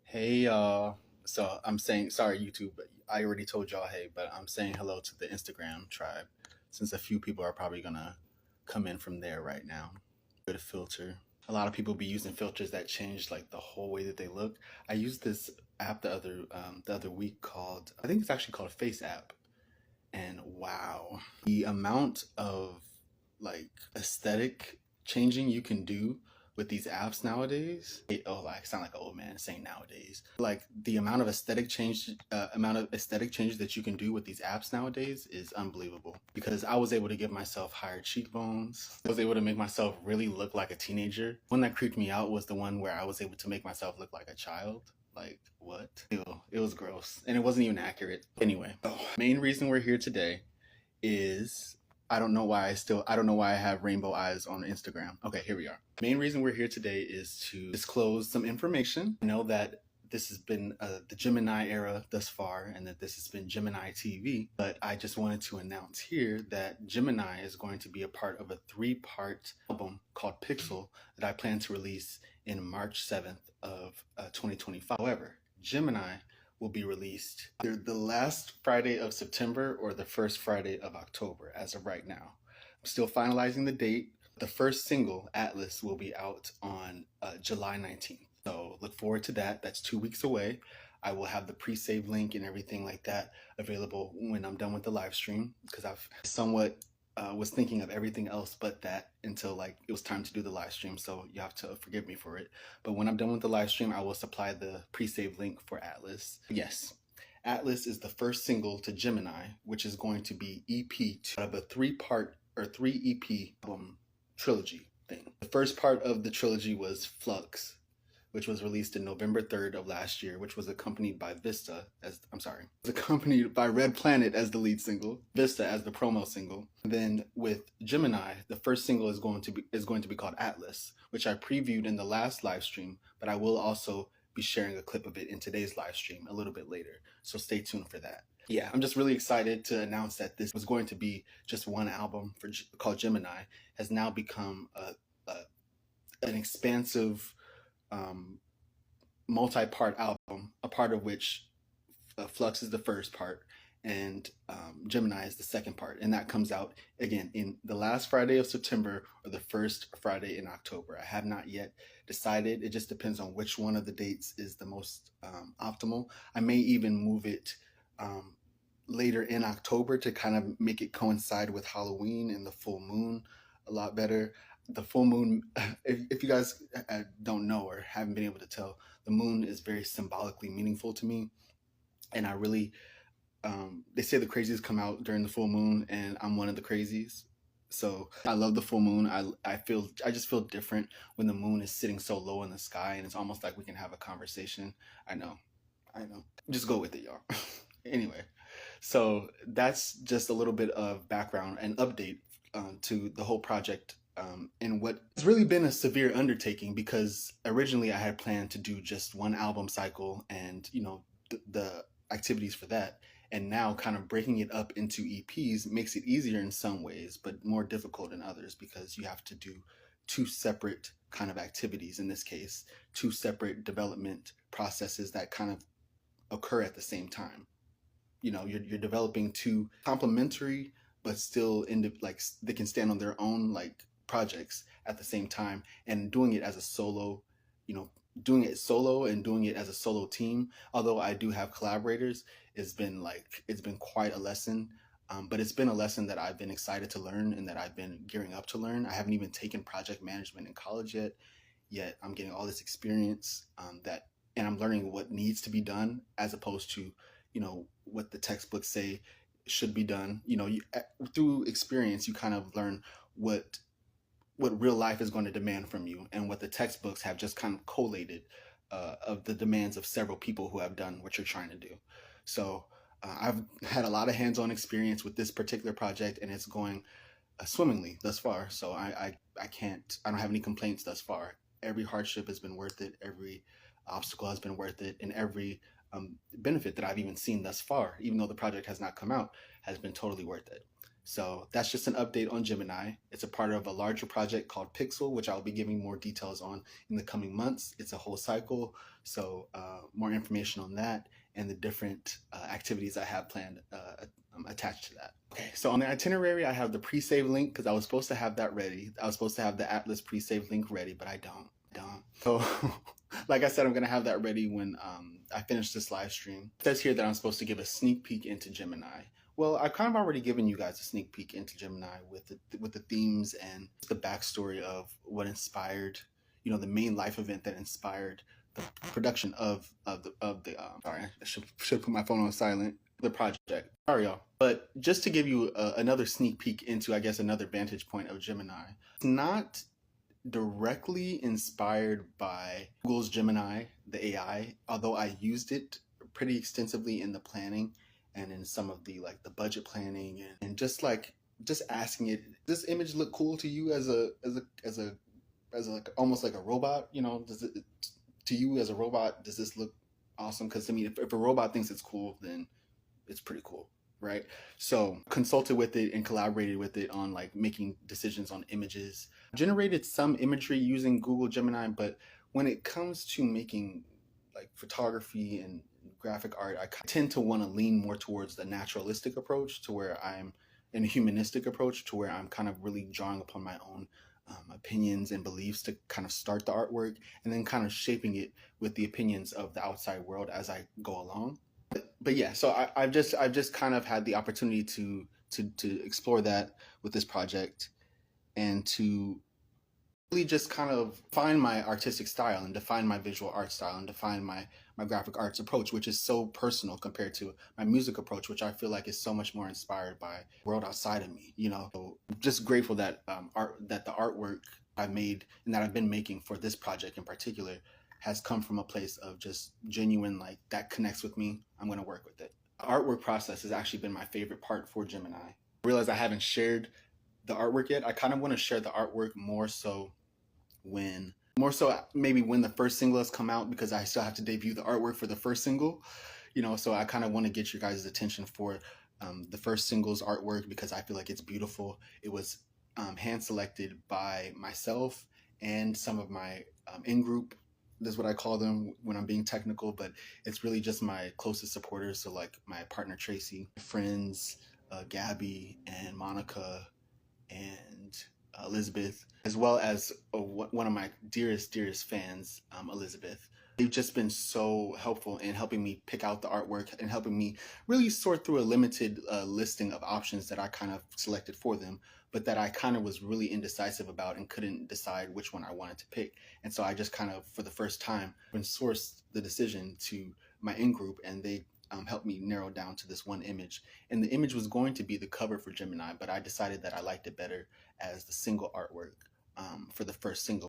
Hey y'all. So I'm saying sorry YouTube, but I already told y'all hey, but I'm saying hello to the Instagram tribe since a few people are probably gonna come in from there right now. Good filter. A lot of people be using filters that change like the whole way that they look. I used this app the other week called, I think it's actually called Face app, and wow, the amount of like aesthetic changing you can do with these apps nowadays. I sound like an old man saying nowadays. Like the amount of aesthetic changes that you can do with these apps nowadays is unbelievable. Because I was able to give myself higher cheekbones. I was able to make myself really look like a teenager. One that creeped me out was the one where I was able to make myself look like a child. Like, what? Ew, it was gross. And it wasn't even accurate. Anyway, main reason we're here today is I don't know why I have rainbow eyes on Instagram. Okay, here we are. Main reason we're here today is to disclose some information. I know that this has been the Gemini era thus far and that this has been Gemini TV, but I just wanted to announce here that Gemini is going to be a part of a 3-part album called Pixel that I plan to release in March 7th of 2025. However, Gemini will be released either the last Friday of September or the first Friday of October as of right now. I'm still finalizing the date. The first single, Atlas, will be out on July 19th. So look forward to that. That's 2 weeks away. I will have the pre-save link and everything like that available when I'm done with the live stream, because I've somewhat was thinking of everything else but that until like it was time to do the live stream. So you have to forgive me for it. But when I'm done with the live stream, I will supply the pre-save link for Atlas. Yes, Atlas is the first single to Gemini, which is going to be EP2 out of a 3-part or 3 EP album trilogy thing. The first part of the trilogy was Flux, which was released in November 3rd of last year, which was accompanied by accompanied by Red Planet as the lead single, Vista as the promo single. And then with Gemini, the first single is going to be called Atlas, which I previewed in the last live stream, but I will also be sharing a clip of it in today's live stream a little bit later. So stay tuned for that. Yeah, I'm just really excited to announce that this was going to be just one album called Gemini, has now become an expansive multi-part album, a part of which Flux is the first part and Gemini is the second part, and that comes out again in the last Friday of September or the first Friday in October. I have not yet decided. It just depends on which one of the dates is the most optimal. I may even move it later in October to kind of make it coincide with Halloween and the full moon a lot better. The full moon, if you guys don't know or haven't been able to tell, the moon is very symbolically meaningful to me. And I really, they say the crazies come out during the full moon, and I'm one of the crazies. So I love the full moon. I just feel different when the moon is sitting so low in the sky, and it's almost like we can have a conversation. I know. Just go with it, y'all. Anyway, so that's just a little bit of background and update to the whole project. And what has really been a severe undertaking, because originally I had planned to do just one album cycle and, the activities for that. And now kind of breaking it up into EPs makes it easier in some ways, but more difficult in others, because you have to do 2 separate kind of activities, in this case, 2 separate development processes that kind of occur at the same time. You're developing 2 complementary, but still they can stand on their own projects at the same time, and doing it as a solo, doing it solo and doing it as a solo team. Although I do have collaborators, it's been quite a lesson. But it's been a lesson that I've been excited to learn and that I've been gearing up to learn. I haven't even taken project management in college yet I'm getting all this experience and I'm learning what needs to be done as opposed to, what the textbooks say should be done. Through experience, you kind of learn what real life is going to demand from you, and what the textbooks have just kind of collated of the demands of several people who have done what you're trying to do. So I've had a lot of hands-on experience with this particular project, and it's going swimmingly thus far. So I don't have any complaints thus far. Every hardship has been worth it. Every obstacle has been worth it, and every benefit that I've even seen thus far, even though the project has not come out, has been totally worth it. So that's just an update on Gemini. It's a part of a larger project called Pixel, which I'll be giving more details on in the coming months. It's a whole cycle, so more information on that and the different activities I have planned attached to that. Okay, so on the itinerary, I have the pre-save link because I was supposed to have that ready. I was supposed to have the Atlas pre-save link ready, but I don't. So like I said, I'm gonna have that ready when I finish this live stream. It says here that I'm supposed to give a sneak peek into Gemini. Well, I've kind of already given you guys a sneak peek into Gemini with the themes and the backstory of what inspired, you know, the main life event that inspired the production of the sorry, I should put my phone on silent. The project. Sorry, y'all. But just to give you another sneak peek into, I guess, another vantage point of Gemini. It's not directly inspired by Google's Gemini, the AI, although I used it pretty extensively in the planning and in some of the like the budget planning and just asking it, does this image look cool to you as a like almost like a robot? You know, does it to you as a robot, does this look awesome? Because I mean, if a robot thinks it's cool, then it's pretty cool, right? So consulted with it and collaborated with it on like making decisions on images. Generated some imagery using Google Gemini, but when it comes to making like photography and graphic art, I tend to want to lean more towards the naturalistic approach, to where I'm in a humanistic approach, to where I'm kind of really drawing upon my own opinions and beliefs to kind of start the artwork, and then kind of shaping it with the opinions of the outside world as I go along. But yeah, so I've just kind of had the opportunity to explore that with this project, and to really just kind of find my artistic style and define my visual art style and define my graphic arts approach, which is so personal compared to my music approach, which I feel like is so much more inspired by the world outside of me, you know. So just grateful that that the artwork I've made and that I've been making for this project in particular has come from a place of just genuine, like, that connects with me, I'm going to work with it. The artwork process has actually been my favorite part for Gemini. I realize I haven't shared the artwork yet. I kind of want to share the artwork more so maybe when the first single has come out, because I still have to debut the artwork for the first single, you know. So I kind of want to get your guys' attention for the first single's artwork, because I feel like it's beautiful. It was hand selected by myself and some of my in-group, that's what I call them when I'm being technical, but it's really just my closest supporters. So like my partner Tracy, friends Gabby and Monica and Elizabeth, as well as one of my dearest fans, Elizabeth. They've just been so helpful in helping me pick out the artwork and helping me really sort through a limited listing of options that I kind of selected for them, but that I kind of was really indecisive about and couldn't decide which one I wanted to pick. And so I just kind of, for the first time, sourced the decision to my in-group, and they helped me narrow down to this one image. And the image was going to be the cover for Gemini, but I decided that I liked it better as the single artwork for the first single.